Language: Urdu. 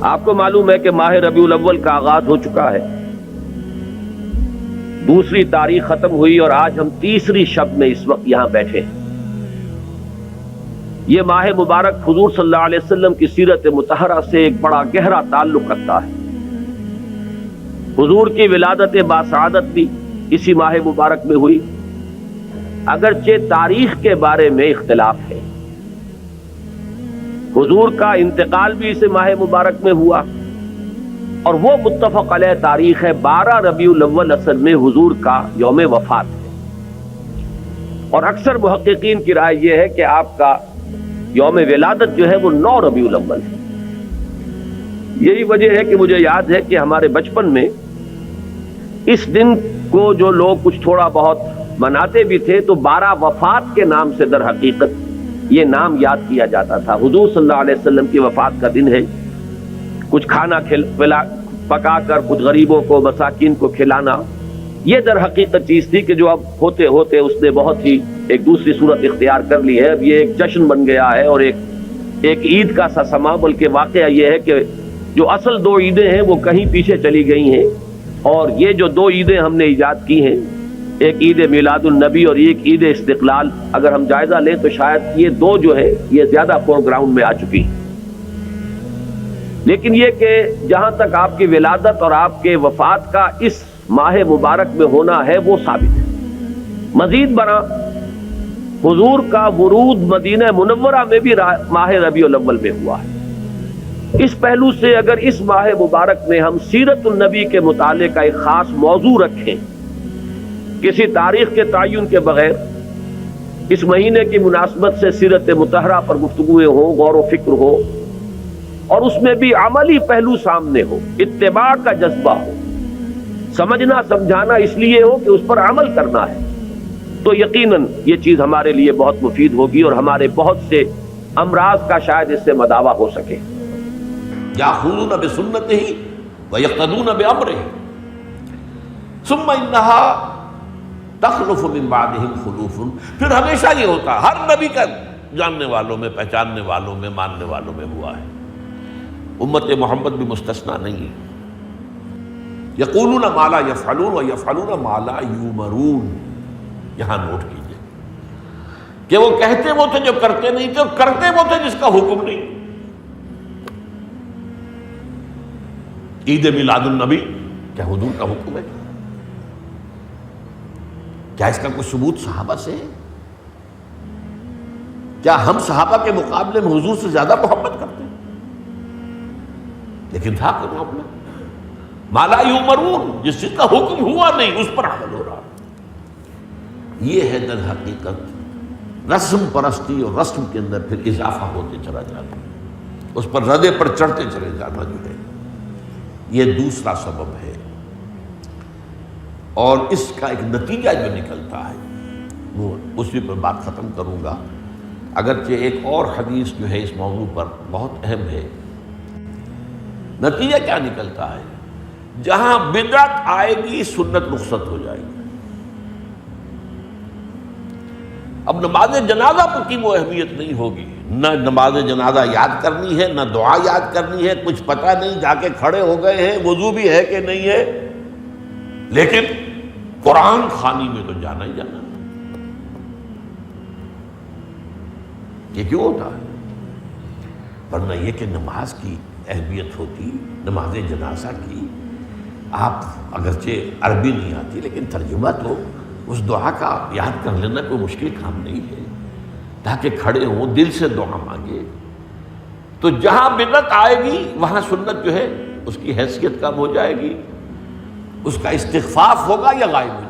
آپ کو معلوم ہے کہ ماہ ربیع الاول کا آغاز ہو چکا ہے، دوسری تاریخ ختم ہوئی اور آج ہم تیسری شب میں اس وقت یہاں بیٹھے ہیں۔ یہ ماہ مبارک حضور صلی اللہ علیہ وسلم کی سیرت مطہرہ سے ایک بڑا گہرا تعلق رکھتا ہے۔ حضور کی ولادت باسعادت بھی اسی ماہ مبارک میں ہوئی، اگرچہ تاریخ کے بارے میں اختلاف ہے۔ حضور کا انتقال بھی اس ماہ مبارک میں ہوا، اور وہ متفق علیہ تاریخ ہے 12 ربیع الاول اصل میں حضور کا یوم وفات ہے، اور اکثر محققین کی رائے یہ ہے کہ آپ کا یوم ولادت جو ہے وہ 9 ربیع الاول ہے۔ یہی وجہ ہے کہ مجھے یاد ہے کہ ہمارے بچپن میں اس دن کو جو لوگ کچھ تھوڑا بہت مناتے بھی تھے تو 12 وفات کے نام سے در حقیقت یہ نام یاد کیا جاتا تھا۔ حضور صلی اللہ علیہ وسلم کی وفات کا دن ہے، کچھ کھانا پکا کر کچھ غریبوں کو مساکین کو کھلانا، یہ در حقیقت چیز تھی کہ جو اب ہوتے ہوتے اس نے بہت ہی ایک دوسری صورت اختیار کر لی ہے۔ اب یہ ایک جشن بن گیا ہے اور ایک عید کا سا سما، بلکہ واقعہ یہ ہے کہ جو اصل 2 عیدیں ہیں وہ کہیں پیچھے چلی گئی ہیں، اور یہ جو 2 عیدیں ہم نے ایجاد کی ہیں، ایک عید میلاد النبی اور ایک عید استقلال، اگر ہم جائزہ لیں تو شاید یہ 2 جو ہے یہ زیادہ فور گراؤنڈ میں آ چکی ہیں۔ لیکن یہ کہ جہاں تک آپ کی ولادت اور آپ کے وفات کا اس ماہ مبارک میں ہونا ہے وہ ثابت ہے۔ مزید برآں حضور کا ورود مدینہ منورہ میں بھی ماہ ربیع الاول میں ہوا ہے۔ اس پہلو سے اگر اس ماہ مبارک میں ہم سیرت النبی کے مطالعے کا ایک خاص موضوع رکھیں، کسی تاریخ کے تعین کے بغیر اس مہینے کی مناسبت سے سیرت مطہرہ پر گفتگویں ہوں، غور و فکر ہو، اور اس میں بھی عملی پہلو سامنے ہو، اتباع کا جذبہ ہو، سمجھنا سمجھانا اس لیے ہو کہ اس پر عمل کرنا ہے، تو یقیناً یہ چیز ہمارے لیے بہت مفید ہوگی اور ہمارے بہت سے امراض کا شاید اس سے مداوع ہو سکے۔ یاخذون بسنتہ ویقتدون بامرہ ثم انہا تخلف من بعدہم خلوف۔ پھر ہمیشہ یہ ہوتا ہے، ہر نبی کا جاننے والوں میں، پہچاننے والوں میں، ماننے والوں میں ہوا ہے، امت محمد بھی مستثنیٰ نہیں ہے۔ یقولون ما لا یفعلون ویفعلون ما لا یؤمرون۔ یہاں نوٹ کیجئے کہ وہ کہتے وہ تھے جو کرتے نہیں تھے، اور کرتے وہ تھے جس کا حکم نہیں۔ عید میلاد النبی کیا حضور کا حکم ہے؟ کیا اس کا کوئی ثبوت صحابہ سے ہے؟ کیا ہم صحابہ کے مقابلے میں حضور سے زیادہ محبت کرتے ہیں؟ لیکن تھا کہ معاملہ ما لا یؤمرون، جس چیز کا حکم ہوا نہیں اس پر عمل ہو رہا۔ یہ ہے در حقیقت رسم پرستی، اور رسم کے اندر پھر اضافہ ہوتے چلا جاتا ہے، اس پر ردے پر چڑھتے چلے جانا جو ہے یہ دوسرا سبب ہے۔ اور اس کا ایک نتیجہ جو نکلتا ہے وہ اسی پر بات ختم کروں گا، اگرچہ ایک اور حدیث جو ہے اس موضوع پر بہت اہم ہے۔ نتیجہ کیا نکلتا ہے؟ جہاں بدعت آئے گی سنت رخصت ہو جائے گی۔ اب نماز جنازہ کی وہ اہمیت نہیں ہوگی، نہ نماز جنازہ یاد کرنی ہے، نہ دعا یاد کرنی ہے، کچھ پتہ نہیں، جا کے کھڑے ہو گئے ہیں، وضو بھی ہے کہ نہیں ہے، لیکن قرآن خوانی میں تو جانا ہی جانا۔ یہ کیوں ہوتا ہے؟ ورنہ یہ کہ نماز کی اہمیت ہوتی، نماز جنازہ کی، آپ اگرچہ عربی نہیں آتی لیکن ترجمہ تو اس دعا کا یاد کر لینا کوئی مشکل کام نہیں ہے، تاکہ کھڑے ہوں دل سے دعا مانگے۔ تو جہاں بدعت آئے گی وہاں سنت جو ہے اس کی حیثیت کم ہو جائے گی، اس کا استخفاف ہوگا یا غائب ہو جائے گا۔